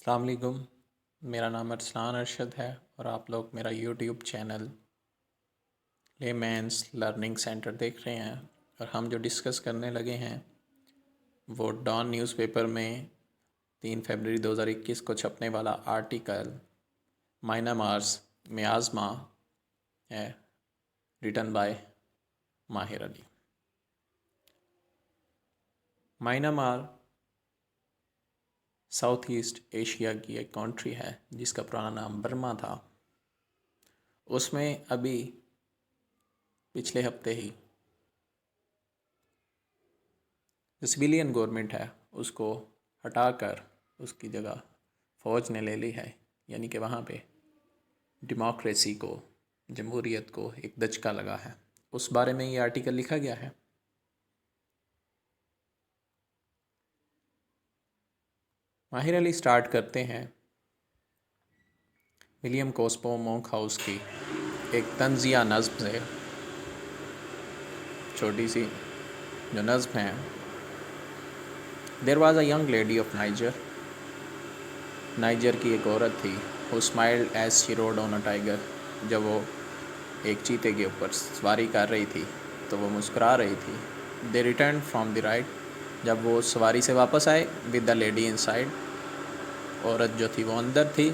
السلام علیکم، میرا نام ارسلان ارشد ہے اور آپ لوگ میرا یوٹیوب چینل لے مینس لرننگ سینٹر دیکھ رہے ہیں۔ اور ہم جو ڈسکس کرنے لگے ہیں وہ ڈان نیوز پیپر میں 3 فروری 2021 کو چھپنے والا آرٹیکل مائنامارس میازما ہے، ریٹن بائی ماہر علی۔ مائنامار ساؤتھ ایسٹ ایشیا کی ایک کنٹری ہے جس کا پرانا نام برما تھا۔ اس میں ابھی پچھلے ہفتے ہی جو سویلین گورنمنٹ ہے اس کو ہٹا کر اس کی جگہ فوج نے لے لی ہے، یعنی کہ وہاں پہ ڈیموکریسی کو، جمہوریت کو ایک دھچکا لگا ہے۔ اس بارے میں یہ آرٹیکل لکھا گیا ہے۔ ماہر علی سٹارٹ کرتے ہیں ولیم کوسپو مونک ہاؤس کی ایک طنزیہ نظم سے۔ چھوٹی سی جو نظم ہے: There was a young lady of Niger. Niger کی ایک عورت تھی who smiled as she rode on a tiger. جب وہ ایک چیتے کے اوپر سواری کر رہی تھی تو وہ مسکرا رہی تھی۔ They returned from the ride. جب وہ سواری سے واپس آئے with the lady inside. عورت جو تھی وہ اندر تھی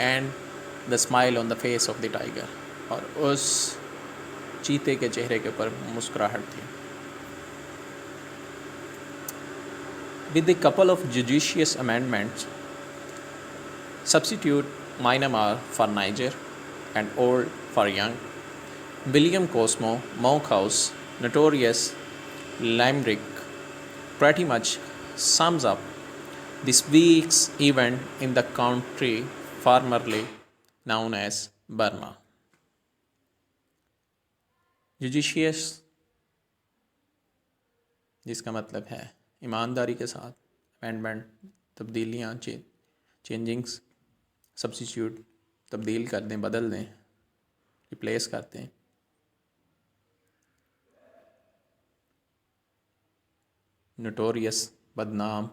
and the smile on the face of the tiger. اور اس چیتے کے چہرے کے اوپر مسکراہٹ تھی۔ With a couple of judicious amendments, substitute Myanmar for Niger and old for young, William Cosmo Monkhouse notorious limerick pretty much sums up this week's event in the country formerly known as Burma. Judicious جس کا مطلب ہے ایمانداری کے ساتھ، amendment تبدیلیاں، چینجنگس، substitute تبدیل کر دیں، بدل دیں، ریپلیس کر دیں۔ نوٹوریس بدنام،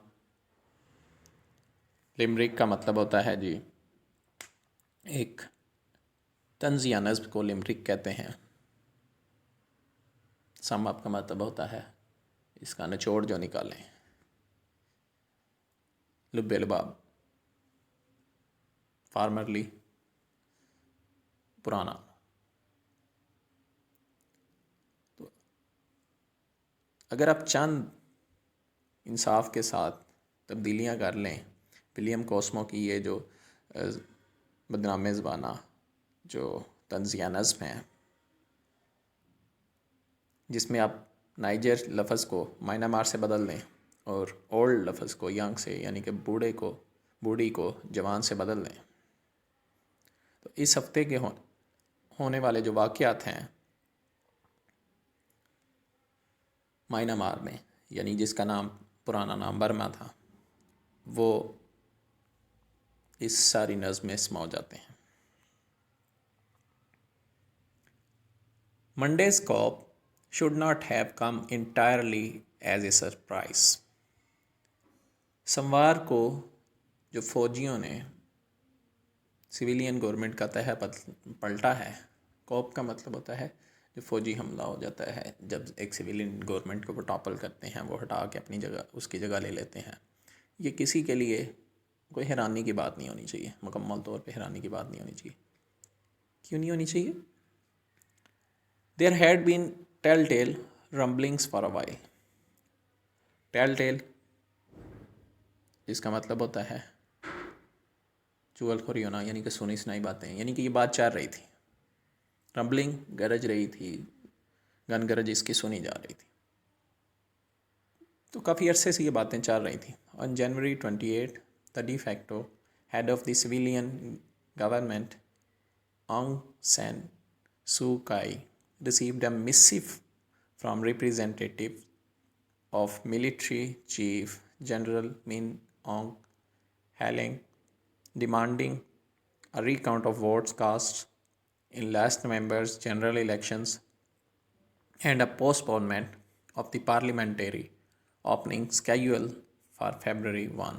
لمرک کا مطلب ہوتا ہے جی ایک طنزیہ نظم کو لمرک کہتے ہیں۔ سم اپ کا مطلب ہوتا ہے اس کا نچوڑ جو نکالیں، لب لباب، فارمرلی پرانا۔ تو اگر آپ چند انصاف کے ساتھ تبدیلیاں کر لیں، ولیم کوسمو کی یہ جو بدنام زبانہ جو طنزیہ نظم ہے جس میں آپ نائجر لفظ کو مائنامار سے بدل دیں اور اولڈ لفظ کو ینگ سے، یعنی کہ بوڑھی کو جوان سے بدل دیں، تو اس ہفتے کے ہونے والے جو واقعات ہیں مائنامار میں، یعنی جس کا نام پرانا نام برما تھا، وہ اس ساری نظم میں سما جاتے ہیں۔ Monday's coup should not have come entirely as a surprise. سوموار کو جو فوجیوں نے سویلین گورنمنٹ کا تہہ پلٹا ہے، کوپ کا مطلب ہوتا ہے جو فوجی حملہ ہو جاتا ہے، جب ایک سویلین گورنمنٹ کو وہ ٹاپل کرتے ہیں، وہ ہٹا کے اپنی جگہ اس کی جگہ لے لیتے ہیں۔ یہ کسی کے لیے کوئی حیرانی کی بات نہیں ہونی چاہیے، مکمل طور پہ حیرانی کی بات نہیں ہونی چاہیے۔ کیوں نہیں ہونی چاہیے؟ There had been telltale rumblings for a while. Telltale جس کا مطلب ہوتا ہے چغل خوری ہونا، یعنی کہ سنی سنائی باتیں، یعنی کہ یہ بات چل رہی تھی۔ رمبلنگ گرج رہی تھی، گن گرج اس کی سنی جا رہی تھی، تو کافی عرصے سے یہ باتیں چل رہی تھیں۔ On January 28, the de facto head of the civilian government, Aung San Suu Kyi, received a missive from representative of military chief General Min Aung Hlaing demanding a recount of votes cast in last November's general elections and a postponement of the parliamentary opening schedule for February 1.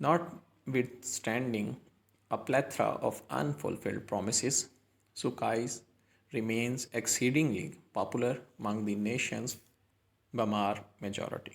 Notwithstanding a plethora of unfulfilled promises, Sukhais remains exceedingly popular among the nation's Bamar majority.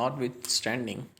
notwithstanding,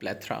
plethora,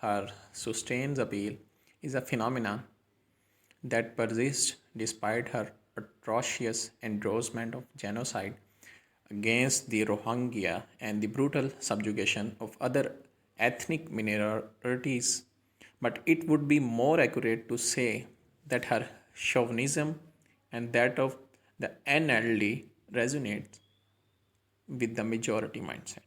her sustained appeal is a phenomenon that persists despite her atrocious endorsement of genocide against the Rohingya and the brutal subjugation of other ethnic minorities. But it would be more accurate to say that her chauvinism and that of the NLD resonates with the majority mindset.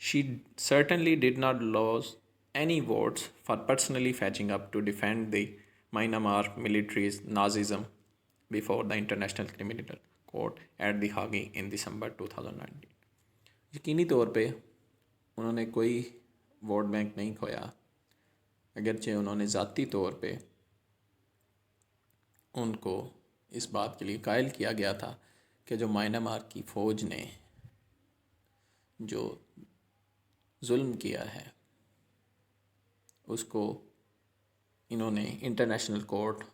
She certainly did not lose any votes for personally fetching up to defend the Myanmar military's Nazism before the International Criminal Court at The Hague in December 2019. یقینی طور پہ انہوں نے کوئی vote bank نہیں کھویا، اگرچہ انہوں نے ذاتی طور پہ ان کو اس بات کے لیے قائل کیا گیا تھا کہ جو میانمار کی فوج نے جو ظلم کیا ہے اس کو انہوں نے international court,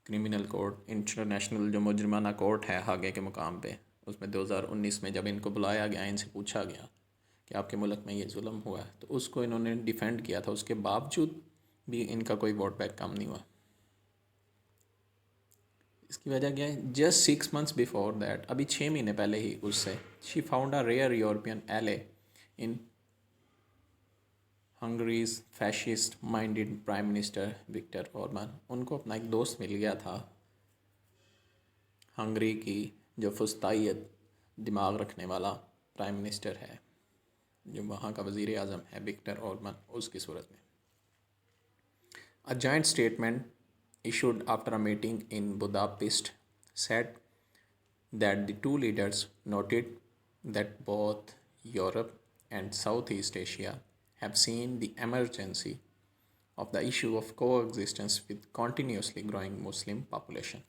criminal court, international جو مجرمانہ کورٹ ہے ہاگے کے مقام پہ، اس میں 2019 میں جب ان کو بلایا گیا، ان سے پوچھا گیا کہ آپ کے ملک میں یہ ظلم ہوا ہے، تو اس کو انہوں نے ڈیفینڈ کیا تھا. اس کے باوجود بھی ان کا کوئی ووٹ بیک کم نہیں ہوا. اس کی وجہ کیا ہے؟ جسٹ 6 months بفور دیٹ، ابھی 6 مہینے پہلے ہی اس سے she found a rare European ally in Hungary's fascist minded prime minister Viktor Orban. ان کو اپنا ایک دوست مل گیا تھا ہنگری کی جو فسطائیت دماغ رکھنے والا پرائم منسٹر ہے، جو وہاں کا وزیر اعظم ہے وکٹر اوربان. اس کی صورت میں A joint statement issued after a meeting in Budapest said that the two leaders noted that both Europe and Southeast Asia have seen the emergency of the issue of coexistence with continuously growing Muslim population.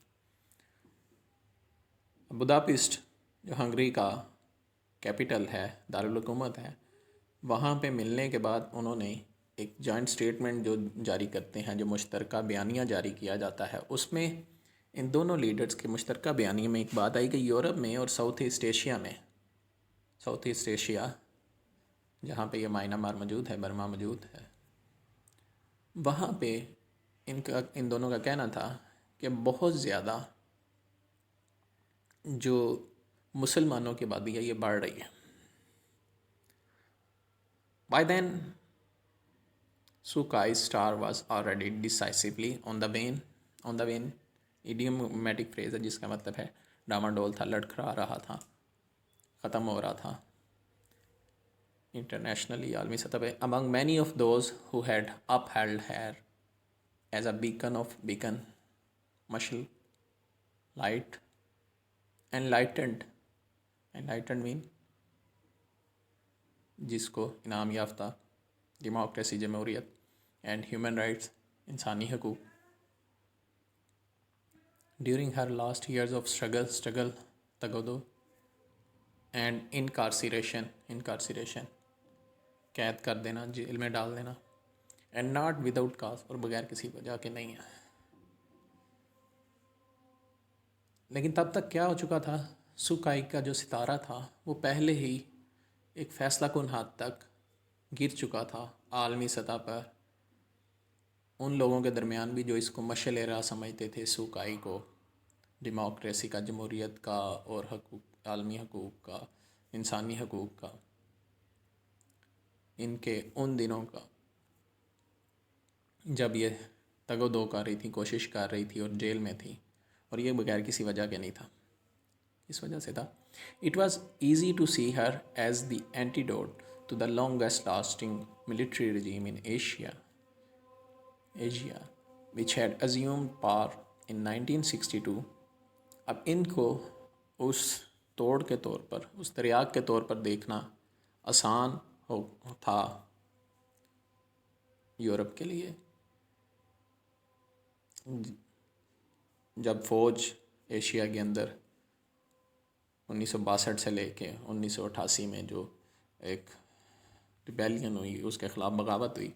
بداپسٹ جو Hungary کا capital ہے، دارالحکومت ہے، وہاں پہ ملنے کے بعد انہوں نے ایک جوائنٹ اسٹیٹمنٹ جو جاری کرتے ہیں، جو مشترکہ بیانیہ جاری کیا جاتا ہے، اس میں ان دونوں لیڈرز کے مشترکہ بیانیے میں ایک بات آئی کہ یورپ میں اور ساؤتھ ایسٹ ایشیا میں، ساؤتھ ایسٹ ایشیا جہاں پہ یہ میانمار موجود ہے، برما موجود ہے، وہاں پہ ان دونوں کا کہنا تھا کہ بہت زیادہ جو مسلمانوں کی آبادی ہے یہ بڑھ رہی ہے. By then, Sukai's star was already decisively on the wane. Idiomatic phrase ہے جس کا مطلب ہے ڈاماڈول تھا، لڑکھڑا رہا تھا، ختم ہو رہا تھا انٹرنیشنلی، عالمی سطح پہ. Among many of those who had upheld her as a beacon مشل، light, enlightened mean جس کو انعام یافتہ، ڈیموکریسی، جمہوریت، اینڈ ہیومن رائٹس، انسانی حقوق. During her last years of struggle تگودو اینڈ انکارسریشن، قید کر دینا، جیل میں ڈال دینا، اینڈ ناٹ وداؤٹ کاز، اور بغیر کسی وجہ کے نہیں ہے. لیکن تب تک کیا ہو چکا تھا؟ سوکائی کا جو ستارہ تھا وہ پہلے ہی ایک فیصلہ کن حد تک گر چکا تھا عالمی سطح پر. ان لوگوں کے درمیان بھی جو اس کو مشعل راہ سمجھتے تھے، سوکائی کو، ڈیموکریسی کا، جمہوریت کا، اور حقوق، عالمی حقوق کا، انسانی حقوق کا، ان کے ان دنوں کا جب یہ تگ و دو کر رہی تھی، کوشش کر رہی تھی اور جیل میں تھی، اور یہ بغیر کسی وجہ کے نہیں تھا. اس وجہ سے تھا it was easy to see her as the antidote to the longest lasting military regime in Asia which had assumed power in 1962. اب ان کو اس توڑ کے طور پر، اس تریاق کے طور پر دیکھنا آسان تھا یورپ کے لیے، جب فوج ایشیا کے اندر 1962 سے لے کے 1988 میں جو ایک ریبیلین ہوئی، اس کے خلاف بغاوت ہوئی،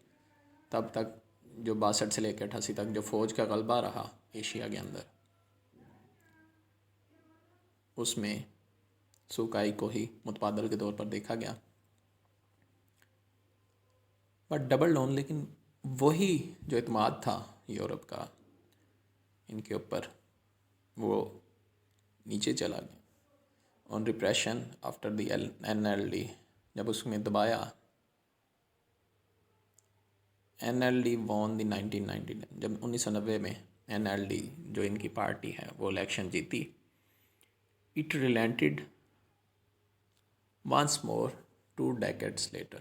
تب تک جو 62 سے لے کے 88 تک جو فوج کا غلبہ رہا ایشیا کے اندر، اس میں سوکائی کو ہی متبادل کے طور پر دیکھا گیا. بٹ ڈبل ڈاؤن، لیکن وہی جو اعتماد تھا یورپ کا ان کے اوپر، وہ نیچے چلا گیا. آن ریپریشن آفٹر دی NLD، جب اس میں دبایا، NLD وون دی 1990، جب 1990 میں NLD جو ان کی پارٹی ہے وہ الیکشن جیتی، it ریلینٹڈ once more 2 decades later.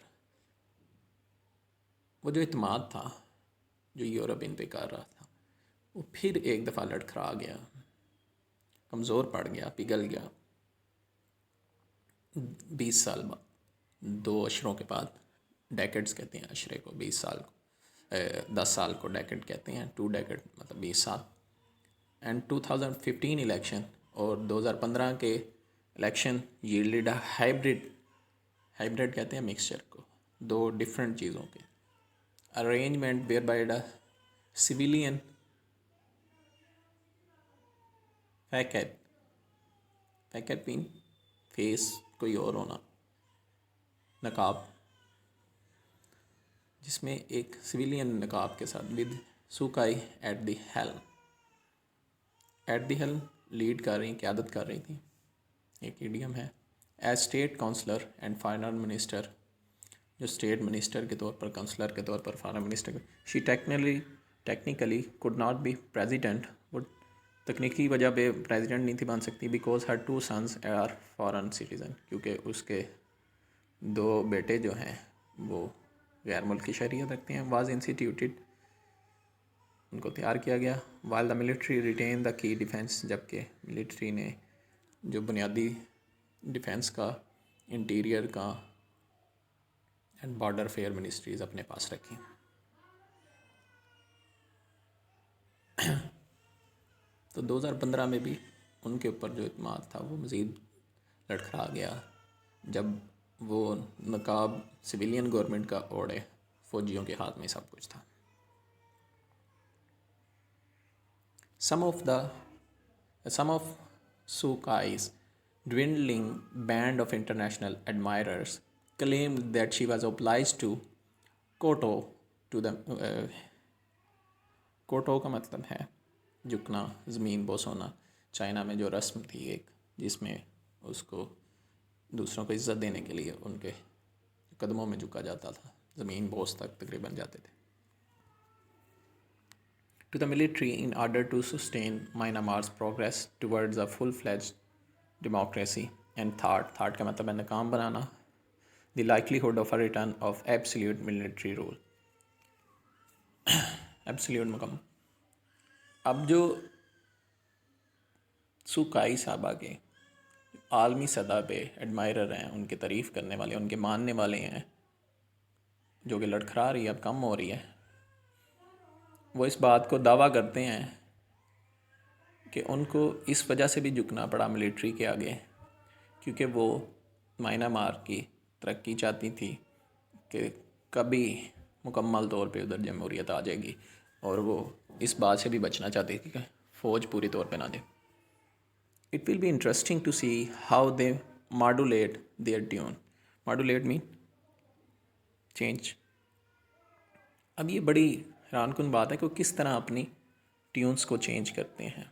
وہ جو اعتماد تھا جو یورپ ان پہ کر رہا تھا وہ پھر ایک دفعہ لڑکھڑا گیا، کمزور پڑ گیا، پگھل گیا 20 سال بعد، 2 اشروں کے بعد۔ ڈیکڈز کہتے ہیں اشرے کو، 20 سال کو، 10 سال کو ڈیکڈ کہتے ہیں، 2 ڈیکڈ مطلب 20 سال۔ اینڈ 2015 الیکشن اور 2015 کے الیکشن ییلڈ ہائبرڈ کہتے ہیں مکسچر کو، 2 ڈفرینٹ چیزوں کے ارینجمنٹ ویئر بائی سویلین فیکٹ پین فیس کوئی اور ہونا، نقاب، جس میں ایک سویلین نقاب کے ساتھ with Suu Kyi at the helm lead کر رہی، قیادت کر رہی تھی، ایک ایڈیم ہے۔ As state counsellor and foreign minister, جو اسٹیٹ منسٹر کے طور پر، کونسلر کے طور پر، foreign minister, she technically could not be president, وہ تکنیکی وجہ پہ پریزیڈنٹ نہیں تھی بن سکتی، because her 2 sons are foreign citizen, کیونکہ اس کے 2 بیٹے جو ہیں وہ غیر ملکی شہریت رکھتے ہیں۔ واز انسٹیٹیوٹیڈ، ان کو تیار کیا گیا، وائل دا ملٹری ریٹین دا کی ڈیفینس، جبکہ ملٹری نے جو بنیادی ڈیفینس کا، انٹیریئر کا اینڈ بارڈر فیئر منسٹریز اپنے پاس رکھی۔ تو 2015 میں بھی ان کے اوپر جو اعتماد تھا وہ مزید لڑکھڑا گیا جب وہ نقاب سویلین گورنمنٹ کا اوڑے، فوجیوں کے ہاتھ میں سب کچھ تھا۔ Some of Sukai's dwindling band of international admirers claimed that she was obliged to kowtow to the kowtow کا مطلب ہے جھکنا، زمین بوس ہونا۔ چائنا میں جو رسم تھی ایک، جس میں اس کو دوسروں کو عزت دینے کے لیے ان کے قدموں میں جھکا جاتا تھا، زمین بوس تک تقریباً جاتے تھے۔ To the military in order to sustain Myanmar's progress towards a full-fledged democracy, and thought کا مطلب ہے ناکام بنانا، the likelihood of a return of absolute military rule، absolute مکمل۔ اب جو سوکائی صاحبہ کے عالمی سطح پہ ایڈمائرر ہیں، ان کی تعریف کرنے والے، ان کے ماننے والے ہیں، جو کہ لڑکھڑا رہی ہے، اب کم ہو رہی ہے، وہ اس بات کو دعویٰ کرتے ہیں کہ ان کو اس وجہ سے بھی جھکنا پڑا ملٹری کے آگے، کیونکہ وہ میانمار کی ترقی چاہتی تھی کہ کبھی مکمل طور پہ ادھر جمہوریت آ جائے گی، اور وہ اس بات سے بھی بچنا چاہتی تھی کہ فوج پوری طور پہ نہ دے۔ It will be interesting to see how they modulate their tune. Modulate mean change. اب یہ بڑی حیران کن بات ہے کہ وہ کس طرح اپنی ٹیونس کو چینج کرتے ہیں۔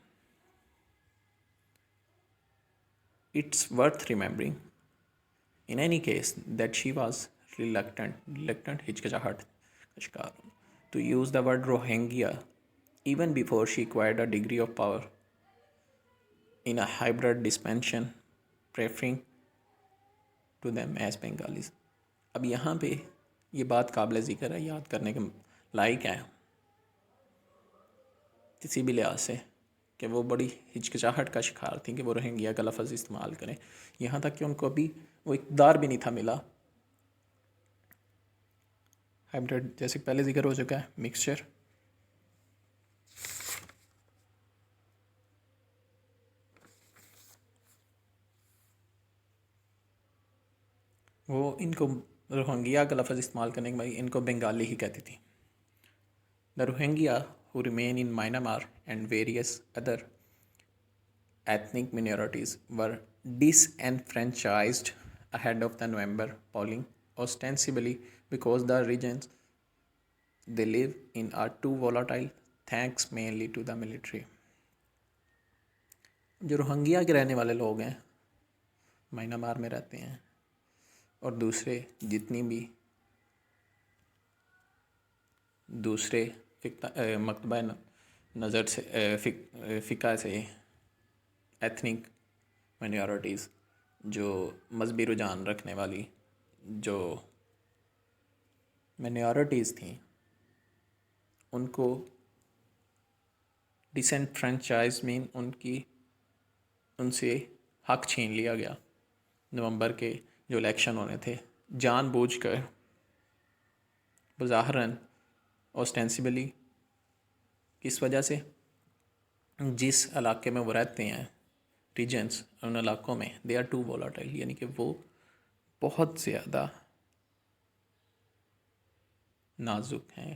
It's worth remembering in any case that she was reluctant ہچکچاہٹ کا شکار to use the word Rohingya even before she acquired a degree of power in a hybrid dispensation, preferring to them as Bengalis۔ اب یہاں پہ یہ بات قابل ذکر ہے، یاد کرنے کے لائق ہے کسی بھی لحاظ سے، کہ وہ بڑی ہچکچاہٹ کا شکار تھیں کہ وہ روہنگیا کا لفظ استعمال کریں، یہاں تک کہ ان کو ابھی وہ اقتدار بھی نہیں تھا ملا۔ ہائبرڈ جیسے پہلے ذکر ہو چکا ہے، مکسچر۔ وہ ان کو روہنگیا کا لفظ استعمال کرنے کے بعد ان کو بنگالی ہی کہتی تھی۔ دا Rohingya who remain in Myanmar and various other ethnic minorities were disenfranchised ahead of the November polling, ostensibly because the regions they live in are too volatile, thanks mainly to the military۔ جو Rohingya کے رہنے والے لوگ ہیں، Myanmar میں رہتے ہیں، اور دوسرے جتنی بھی دوسرے مکتبہ نظر سے فقہ سے ایتھنک مائنورٹیز، جو مذہبی رجحان رکھنے والی، جو مینورٹیز تھیں ان کو ڈسنفرینچائز میں ان سے حق چھین لیا گیا. نومبر کے جو الیکشن ہونے تھے جان بوجھ کر بظاہراً اوسٹینسبلی کس وجہ سے، جس علاقے میں وہ رہتے ہیں ریجنس ان علاقوں میں دے آر ٹو وولاٹائل، یعنی کہ وہ بہت زیادہ نازک ہیں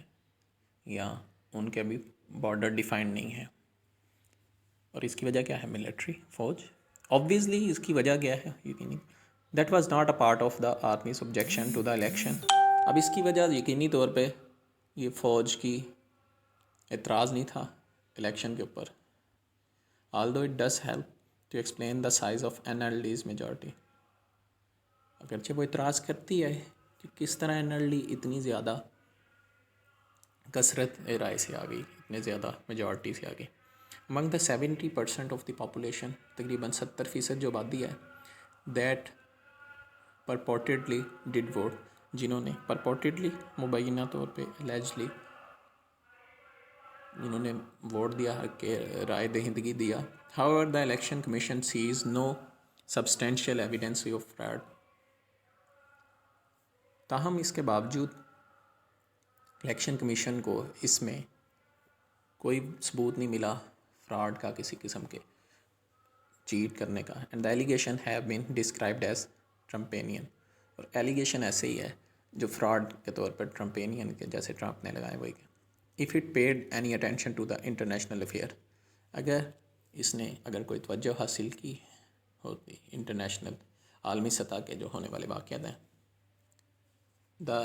یا ان کے ابھی بارڈر ڈیفائنڈ نہیں ہے. اور اس کی وجہ کیا ہے؟ ملٹری فوج. آبویسلی اس کی وجہ کیا ہے؟ یقینی that was not a part of the army's objection to the election. اب اس کی وجہ یقینی طور پہ یہ فوج کی اعتراض نہیں تھا الیکشن کے اوپر. although it does help to explain the size of NLD's majority. اگرچہ وہ اعتراض کرتی ہے کہ کس طرح NLD اتنی زیادہ کثرت رائے سے آ گئی، اتنے زیادہ میجورٹی سے آ گئی. among the 70% of the population، تقریباً 70% جو آبادی ہے that purportedly did vote، جنہوں نے purportedly مبینہ طور پہ allegedly جنہوں نے ووٹ دیا کہ رائے دہندگی دیا. however the election commission sees no substantial evidence of fraud. تاہم اس کے باوجود الیکشن کمیشن کو اس میں کوئی ثبوت نہیں ملا فراڈ کا، کسی قسم کے چیٹ کرنے کا. And the allegation have been described as ٹرمپینین. اور ایلیگیشن ایسے ہی ہے جو فراڈ کے طور پر ٹرمپینین کے جیسے ٹرمپ نے لگائے ہوئے. if it paid any attention to the international affair، اگر کوئی توجہ حاصل کی ہوتی انٹرنیشنل عالمی سطح کے جو ہونے والے واقعات ہیں. the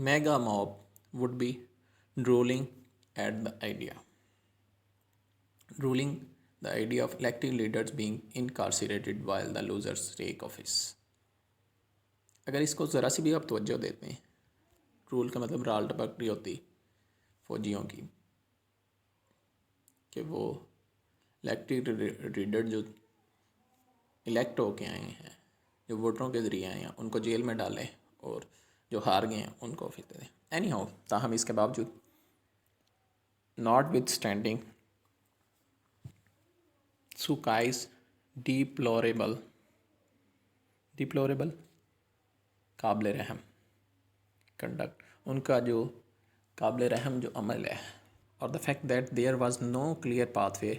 mega mob would be drooling at the idea of elected leaders being incarcerated while the losers take office. اگر اس کو ذرا سی بھی آپ توجہ دیتے ہیں، رول کا مطلب رال ٹپکری ہوتی فوجیوں کی، کہ وہ الیکٹڈ لیڈر جو الیکٹ ہو کے آئے ہیں، جو ووٹروں کے ذریعے آئے ہیں، ان کو جیل میں ڈالیں اور جو ہار گئے ہیں ان کو آفس دے دیں. اینی ہاؤ، تاہم اس کے باوجود ناٹ وتھ اسٹینڈنگ سوکائز ڈیپلوریبل قابل رحم کنڈکٹ، ان کا جو قابل رحم جو عمل ہے، اور the fact that there was no clear pathway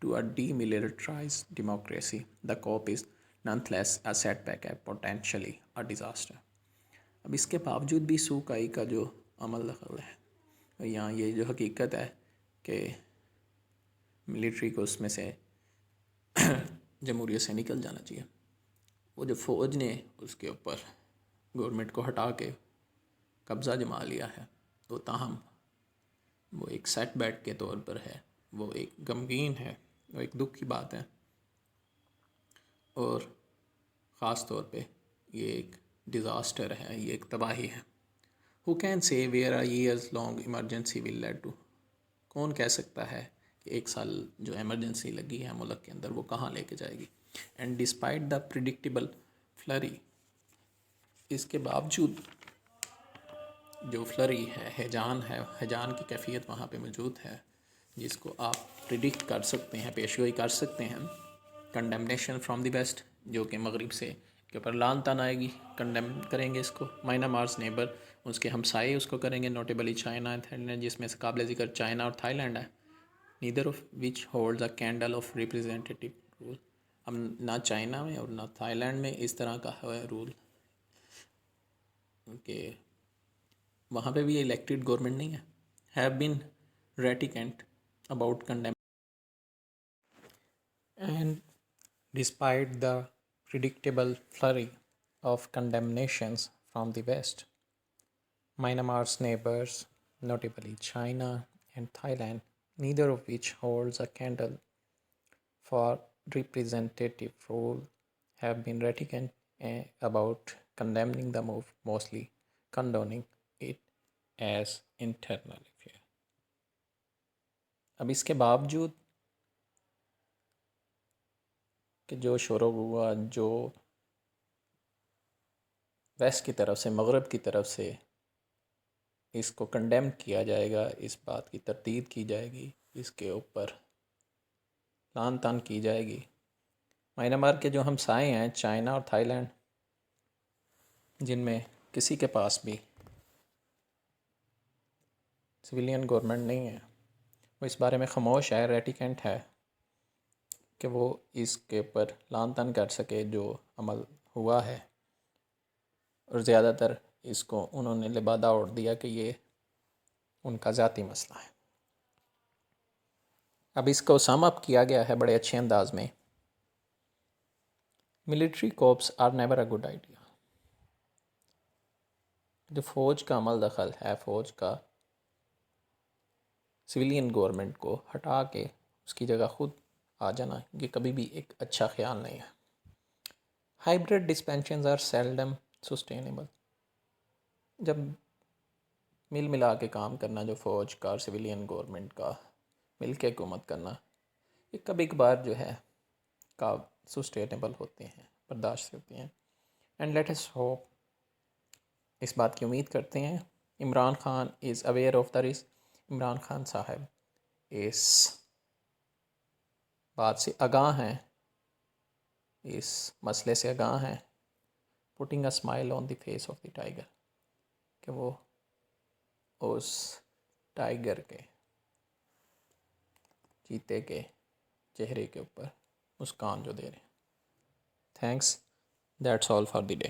to a demilitarized democracy, the COP is nonetheless a setback and potentially a disaster. اب اس کے باوجود بھی سوکائی کا جو عمل دخل ہے، یہاں یہ جو حقیقت ہے کہ ملٹری کو اس میں سے جمہوریت سے نکل جانا چاہیے. وہ جو فوج نے اس کے اوپر گورنمنٹ کو ہٹا کے قبضہ جما لیا ہے، تو تاہم وہ ایک سیٹ بیک کے طور پر ہے، وہ ایک غمگین ہے، وہ ایک دکھ کی بات ہے. اور خاص طور پہ یہ ایک ڈیزاسٹر ہے، یہ ایک تباہی ہے. Who can say where a years long emergency will lead to؟ کون کہہ سکتا ہے کہ ایک سال جو ایمرجنسی لگی ہے ملک کے اندر وہ کہاں لے کے جائے گی. اینڈ ڈسپائٹ دا پریڈکٹیبل فلری، اس کے باوجود جو فلری ہے، ہیجان کی کیفیت وہاں پہ موجود ہے، جس کو آپ پریڈکٹ کر سکتے ہیں، پیشگوئی کر سکتے ہیں. کنڈیمنیشن فرام دی ویسٹ، جو کہ مغرب سے کے اوپر لان تان آئے گی، کنڈیم کریں گے اس کو. مائنمارز نیبر، اس کے ہمسائے اس کو کریں گے، notably China and Thailand, جس میں سے قابل ذکر چائنا اور تھائی لینڈ ہے. Neither of which holds a candle of representative rule. اب نہ چائنا میں اور نہ تھائی لینڈ میں اس طرح کا ہے رول کہ وہاں پہ بھی الیکٹڈ گورنمنٹ نہیں ہے. Have been reticent about condemn. And despite the predictable flurry of condemnations from the West, Myanmar's neighbors, notably China and Thailand, neither of which holds a candle for representative rule, have been reticent about condemning the move, mostly condoning it as internal affair. اب اس کے باوجود کہ جو شور و غوغا، جو waste کی طرف سے، مغرب کی طرف سے اس کو کنڈیم کیا جائے گا، اس بات کی تردید کی جائے گی، اس کے اوپر لان تان کی جائے گی۔ میانمار کے جو ہمسائے ہیں چائنا اور تھائی لینڈ، جن میں کسی کے پاس بھی سویلین گورنمنٹ نہیں ہے، وہ اس بارے میں خاموش ہے، ریٹیکینٹ ہے کہ وہ اس کے اوپر لان تان کر سکے جو عمل ہوا ہے، اور زیادہ تر اس کو انہوں نے لبادہ اوڑھ دیا کہ یہ ان کا ذاتی مسئلہ ہے۔ اب اس کو سم اپ کیا گیا ہے بڑے اچھے انداز میں، military coups are never a good idea. جو فوج کا عمل دخل ہے، فوج کا سویلین گورنمنٹ کو ہٹا کے اس کی جگہ خود آ جانا، یہ کبھی بھی ایک اچھا خیال نہیں ہے۔ Hybrid dispensations are seldom sustainable. جب مل ملا کے کام کرنا، جو فوج کا اور سویلین گورنمنٹ کا مل کے حکومت کرنا، یہ کبھی کبھار جو ہے کا سسٹینیبل ہوتے ہیں، برداشت ہوتے ہیں۔ اینڈ لیٹ اس ہوپ، اس بات کی امید کرتے ہیں، Imran Khan is aware of the risk. Imran Khan صاحب اس بات سے آگاہ ہیں، اس مسئلے سے آگاہ ہیں، putting a smile on the face of the tiger, کہ وہ اس ٹائیگر کے، چیتے کے چہرے کے اوپر مسکان جو دے رہے ہیں۔ Thanks, that's all for the day.